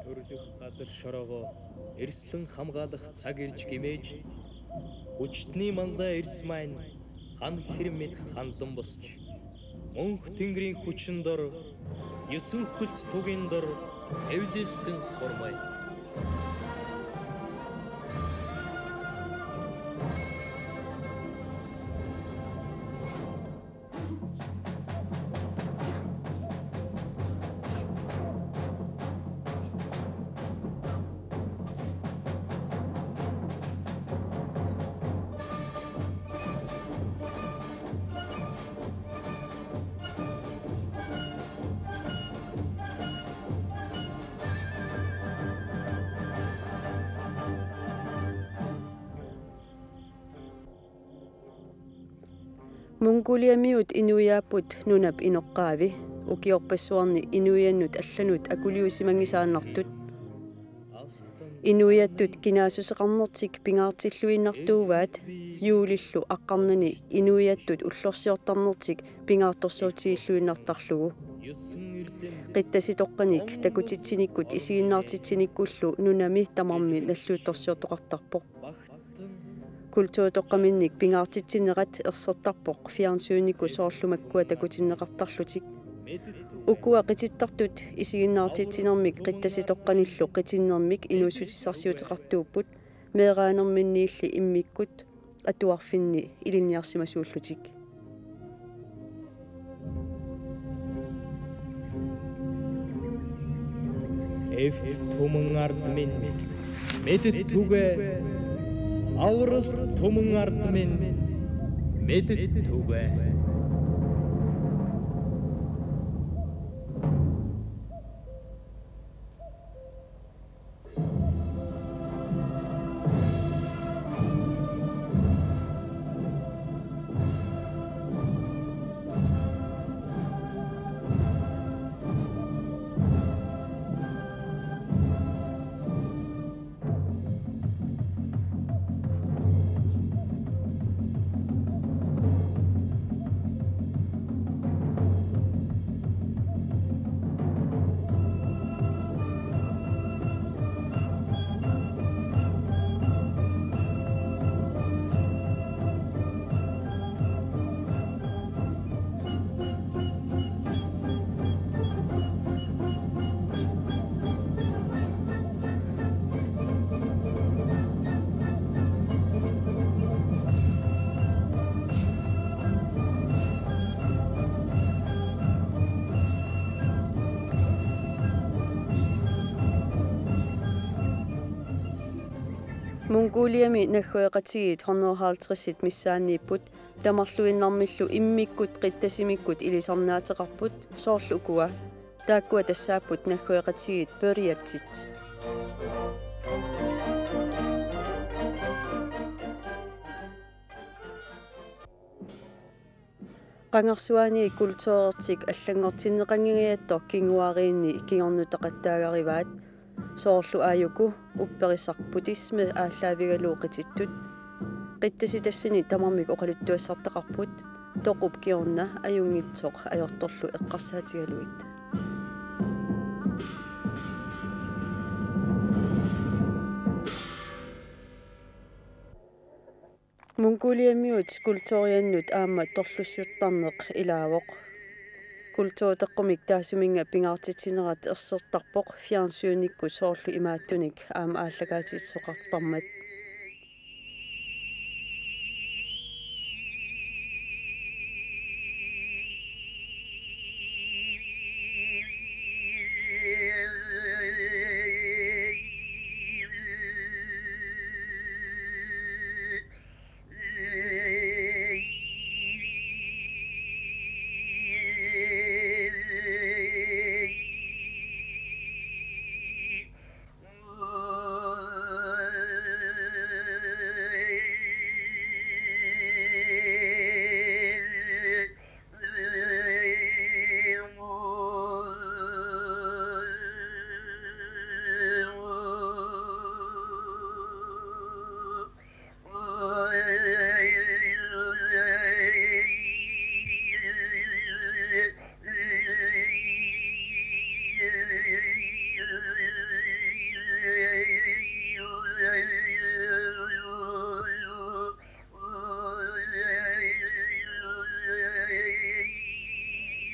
Төрлөх газар шороогоо эрслэн хамгаалах цаг ирж гимээж хүчтний манлай эрс маань хан хэрэм мэд ханлан босч мөнх тэнгэрийн хүчин дор ёсон хөлт тугийн дор эвлэлтэн хормай. Mongoliamiut inuiaaput nunap inoqqaavi ukiorpassuarni inuiannut allanut akuliusimangisaannartut inuiattut kinaasusseqarnertik pingaartilluinnartuuvaat juulillu aqqarnani inuiattut ullorsiortarnertik pingaartorsuutiilluinnartarlugu qittаситоққаник такутитсиниккут исигиннаартитсиниккуллу нунами тамарми наллуутторсиортоқартарпоқ kultuutoqqaminnik pingaartitsinneqat ersertarpoq fiarnsuunikku soorlumakkua takutinnеqartarlutik ukua qitittartut isiginnaartitsinermik qittasitoqqanillu qitinnermik inuussutissarsiuteqartuupput meeraanerminniilli immikkut atuarfinni ilinniarsimasuullutik Эвт түмэн ард минь мэдэд түгэ авралт түмэн ард минь мэдэд түгэ Mongoliami naggueqatigit 150 missaanniipput tamarluinnarmillu immikkut qittasimmikkut ilisarnaateqarput soorlu ukua taakkua tassaapput naggueqatigit periaktit qangarsuani kultuertik allangortinneqangigiattor kinguariinni kingornutaqattaagarivaat soorlu aayuku upperisarputisme ааllaавигалууqitittut qittаситассани тамармик oqaluttuassartaqarput toqup kiorna ajungitsoq ajortorlu eqqarsaatigaluit Mongoliamiut kultuuriannut aama torlussiuttarneq ilaavoq kultuuteqqumik taasuminga pingaartitsinerat ersertarpoq fiarnsuunikku soorlu imaattunik aama aallagaatitsoqartarmat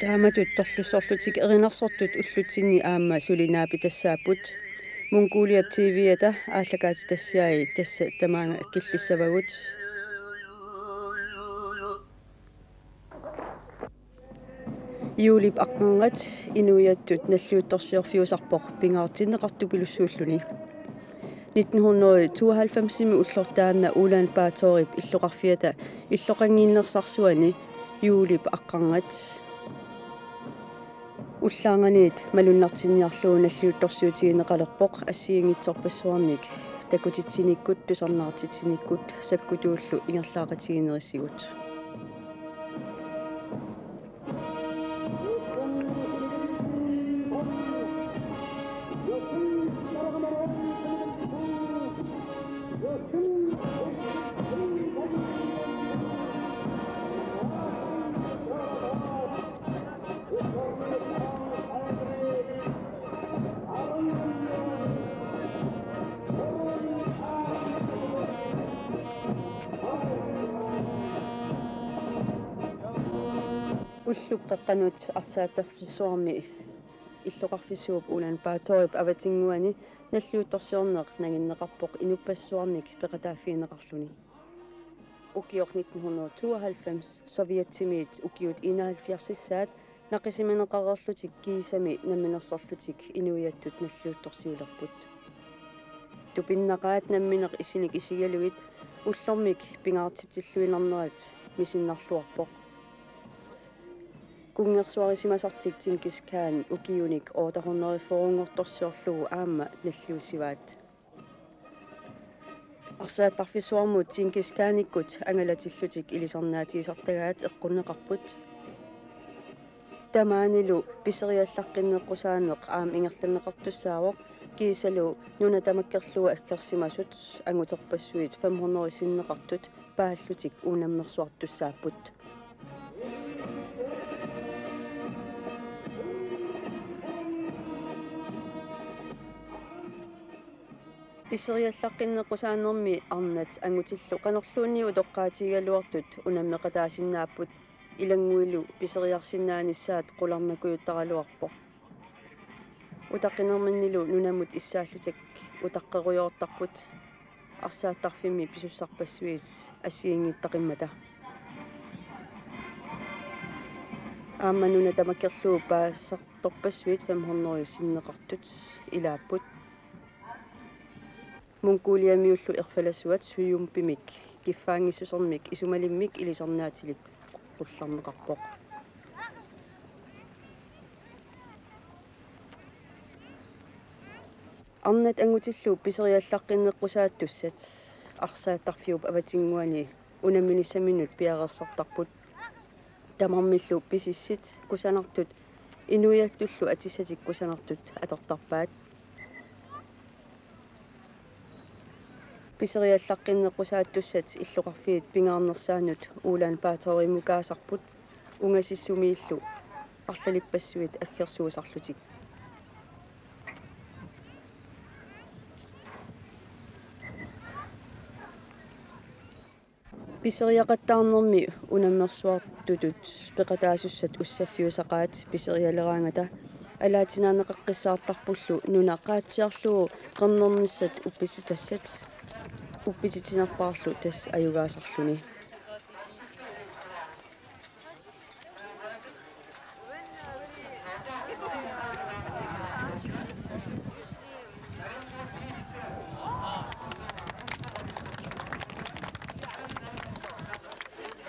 Taamatut torlussorlutik erinarsortut ullutsinni aamma sulinaappi tassaaput Mongolia TV-ata aallakaati tassiai tassa tamaanga killissavagut Julip aqqangat inuiattut nalluuttorsiorfiusarpoq pingaartinneqartupilussuulluni 1992 ullortaanna Ulan Batorip illoqarfiata illoqangiinnersarsuani Julip aqqangat Ullaanganiit malunnartinniarluu nalluuttorsiutigineqalerpoq assiingitsorpassuarnik takutitsinikkut tusarnaartitsinikkut sakkutuullu ingerlaaqatiginerisigut Ulluqqaqqanut arsaattarfissuarmi illoqarfissuup Ulan Batorip avatinguani nalluuttorsiorneq naginneqarpoq inupassuarnik peqataaffiineqarluni ukior 1992 Soviettimiit ukiut 71 naqisimeneqarerlutik kiisami namminersorlutik inuiattut nalluuttorsiulerput tupinnaqaat nammineq isinik isigaluit ullormik pingaartitilluinernerat misinnarluarpoq kungersuarisimasartik Genghis Khan ukiunik ootahorneriforungortorsiorlugu aamma nalluusivaat arsaattarfissuarmut Genghis Khanikkut angalatillutik ilisarnaatigisartagaat eqqunneqarput tamaanilu piseriallaqqinneqqusaaneq aam ingerlaneqartussaawoq kiisalu nuna tamakkerlugu akkersimasut anguterpassuit 500 sinneqartut paallutik uunammersuartussaapput Piseriallaqqinneqqusaanermi arnat angutillu qanorluunniu toqqaatigaluartut unammeqataasinnaaput ilanguilu piseriarsinnaanissaat qularnakuyuttaraluarpo utaqqinermannilu nunamut issaallutak utaqqeruyortarput arsaattarfimmi pisussarpassuis assiingittaqimmata aamma nuna tamakkerlugu paassartorpassuit 500 sinneqartut ilaapput Mongolia miullu erfalasuat suyumpimik kiffaangissusermik isumalimmik ilisarnaatilik qullarneqarpoq arnat angutillu piseriallaqqinneqqusaattussat arsaattarfiup avatinguani unamminissaminut piarersartarput tamarmillu pisissit kusanartut inuiattullu atissatik kusanartut atortarpaat Piseriallaqqinneqqusaattussat illoqarfiit pingaarnersaanut Ulan Batorimukaasarput ungasissumiillu arlalipassuit aggersuusarlutik Piseriaqattaarnermi unammersuartutut peqataasussat ussaffiusaqaat piserialeraangata alaatinaanneqaqqissaartarpullu nuna qaatsiarlugu qernernissat uppisitassat uppititinarpaarlu tas ajugaasarluni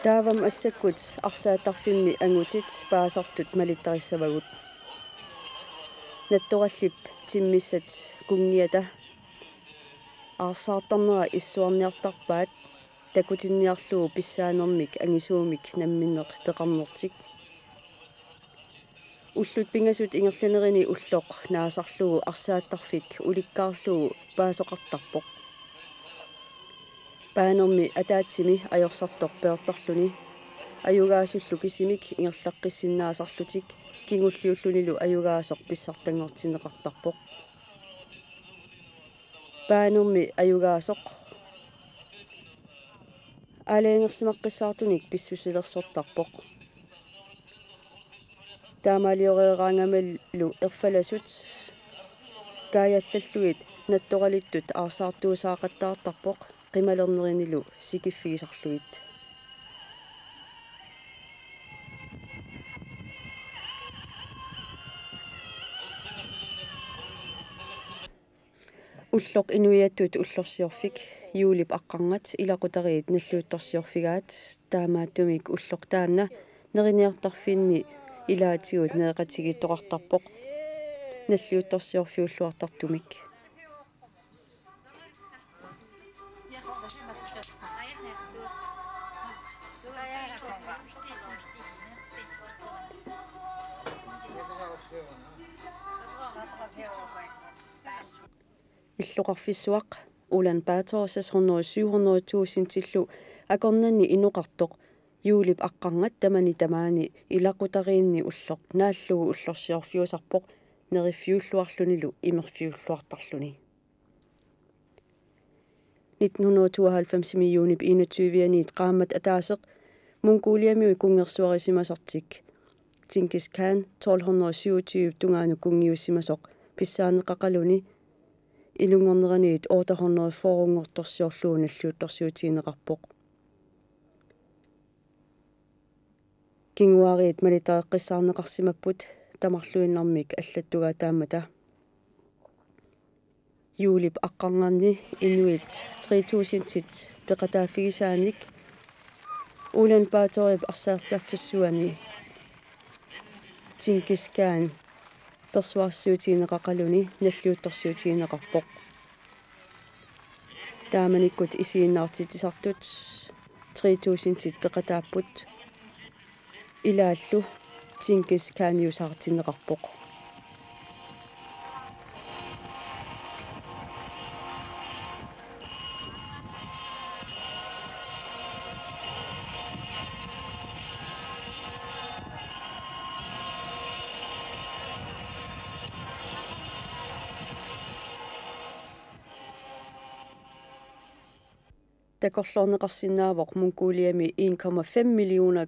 taavam assakkut arsaattarfimmi angutit paasartut malittarisavagut nattorallip timmissat kungiata arsaartarnera issuarniartarpaat takutinniarlugu pissaanermik angisuumik namminneq peqarnertik ullut pingasut ingerlanerini ulloq naasarlugu arsaattarfik ulikkaarlugu paasoqartarpoq paanermi ataatsimi ajorsartorpeertarluni ajugaasullu kisimik ingerlaqqissinnaasarlutik kingulliullunilu ajugaasoq pissartangortineqartarpoq paanermi ajugaasoq aleengersimaqqissaartunik pissusilersortarpoq таамаалиореераангаmallu ерфаласут каяллаллуит натторалиттут арсаартуусаақаттаартарпоқ қималернеринилу сикиффигисарлуит уллоқ инуиаттут уллорсиорфик юулип аққарнат илақутариит наллуутторсиорфигаат таамааттумик уллоқ таанна нериниартарфинни илаатигут неэқатигиттоқартарпоқ наллуутторсиорфиуллуартартумик иллоқарфиссуақ улан пааторсас 100-700,000 тиллу акорнанни инуқартоқ юулип аққарнат тамаани илақутариинни уллоқ нааллугу уллорсиорфиусарпоқ нериффиуллуарлунилу имерфиуллуартарлуни 1992 миллионип 21-иит qaammat атаасеқ Mongoliamiui kunngersuarisимасартик Genghis Khan 1227 тungаану кунгиуссимасоқ писсаанеқақалуни илунгорнераниит 800 форунгорторсиорлууналлуутторсиутиинеқарпоқ кингуариит малитаэққиссаарнеқарсимаппут тамарлуиннармик аллаттугаа таамата юулип аққарнарни инуит 3000-тит пеқатааффигисааник улан пааторип арсаартааффиссуани Genghis Khan персуарсиутиинеқақалуни наллуутторсиутиинеқарпоқ тааманиккут исииннаартитисартут 3000-тит пеқатааппут илааллу Genghis Khan юсаартинеқарпоқ такорлорнеқарсинаавоқ Mongoliami 1,5 миллиона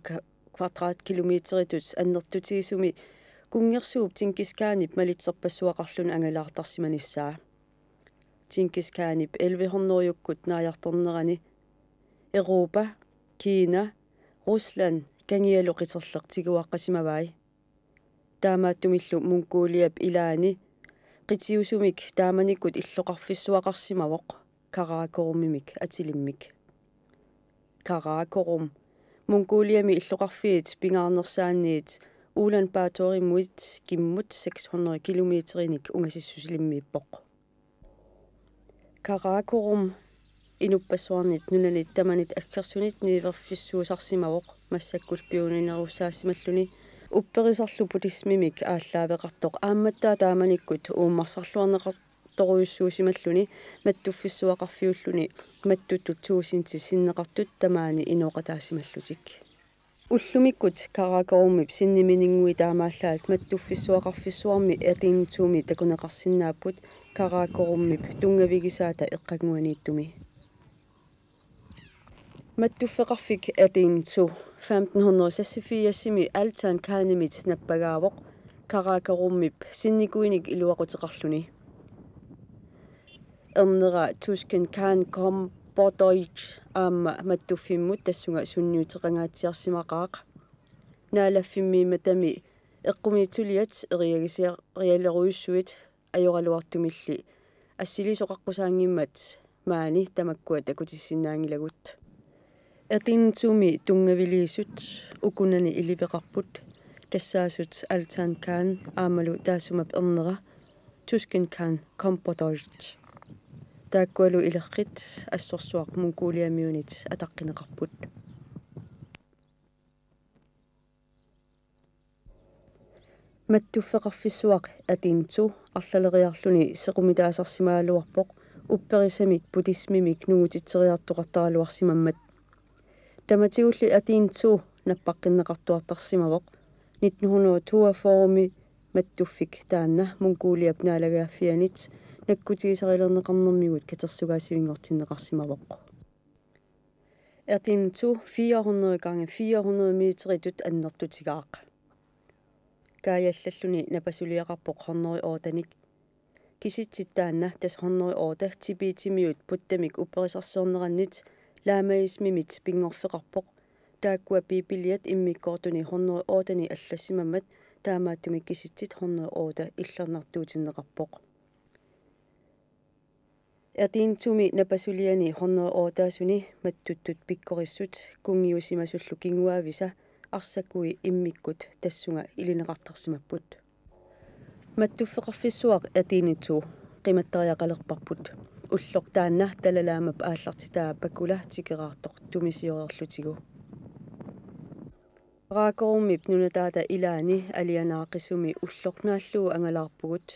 квадратkilometeritut аннертутигисуми кунгерсууп Genghis Khanip малитсерпассуақарлун ангалаартарсиманиссаа Genghis Khanip 1100-юккут нааярторнерани Европа, Кина, Руслан кангиалоқитерлеқ тигуаққасимавай таамааттумиллу Mongoliap илаани қитиусумик тааманиккут иллоқарфиссуақарсимавоқ Karakorumimik атилиммик Karakorum Mongoliami иллоқарфиит пингаарнерсаанниит Улан Бааториммуит киммут 600 километериник унгасиссусилиммииппоқ Karakorum инуппассуарнит нунанит таманит аккерсунит ниверфиссуусарсимавоқ массаккулпиунинеруссаассималлуни упперисарлу буддисмимик ааллаавеқартоқ аамматтаа тааманиккут ууммарсарлуарнеқар торуйуссуусималлуни маттуффиссуақарфиуллуни маттуттут туусинти синнеқартут тамаани инооқатаассималлутик уллумиккут Karakorumip синниминингуи таамааллаат маттуффиссуақарфиссуарми эқинтууми такунеқарсинааппут Karakorumip тунгавигисаата эққагуанииттуми маттуффеқарфик эқинту 1586-ми Altan Khanimit наппагаавоқ Karakorumip синникуиник илуақутеқарлуни эрнера Tusken Khan Kombodoich аама маттуффиммут тассунга сунниутеқангаатсиарсимақаақ наалаффиммииматами эққумиитулиат эриагисиариалеруйуссуит ajorалуартумилли ассилисоқаққусаангиммат маани тамаккуа такутиссиннаангилагут эртиннтууми тунгавилиисут укунани илипеқарпут тассаасут Altan Khan аамалу таассумап эрнера Tusken Khan Kombodoich тааккуалу илеррит ассорсуақ Mongoliamiunit атаққинеқарпут маттуффеқарфиссуақ атинту арлалериарлуни сеқумитаасарсимаалуарпоқ упперисамик буддисмимик нугутитсериартоқартаралуарсимаммат таматигулли атинту наппаққиннеқартуартарсимавоқ 1942 маттуффик таанна Mongoliap наалагааффианит наккутигисарилернеқарнэрмигут катерсугаасивингортиннеқарсимавоқ эртинту 400 × 400 метеритут аннертутигаақ kaajallalluni napasuliaqarpoq hornori ootanik kisitsitaanna tas hornori oota tipiitimiut puttamik upperisarsoornerannit laamaismimit pingorfeqarpoq taakkua piipiliat immikkoortuni hornori ootani аллассимаммат таамааттумик киситсит хорнери оota иллернартуутиннеқарпоқ Erdiintuumi napasuliani horneri ootaasuni mattuttut pikkorissut kungiusimasullu kinguaavisa arsakkui immikkut tassunga ilineqartarsimapput mattuffeqarfissuaq erdiinitsu qimatteriaqalerparput ullortaanna talalaamap aallartitaa pakula tikeraartoq tumisiorerlutigu raakorumip nunataata ilaani alianaaqissumi ullornaalluu angalaarpugut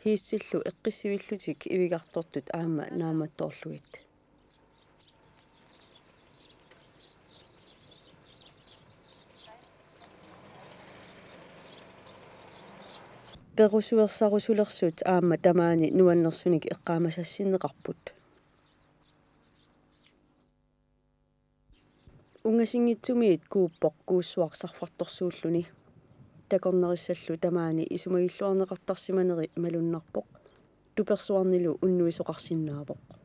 hiissillu eqqissivillutik ivigartortut aama naamattoorluit perusuersarusulersut aama tamaani nuannersunik eqqaamassassinneqarput ungasingitsumiit kuuppoq kuussuaqsarfartorsuulluni takornerissallu tamaani isumagilluarneqartarsimaneri malunnarpoq tupersuarnilu unnuisoqarsinnaavoq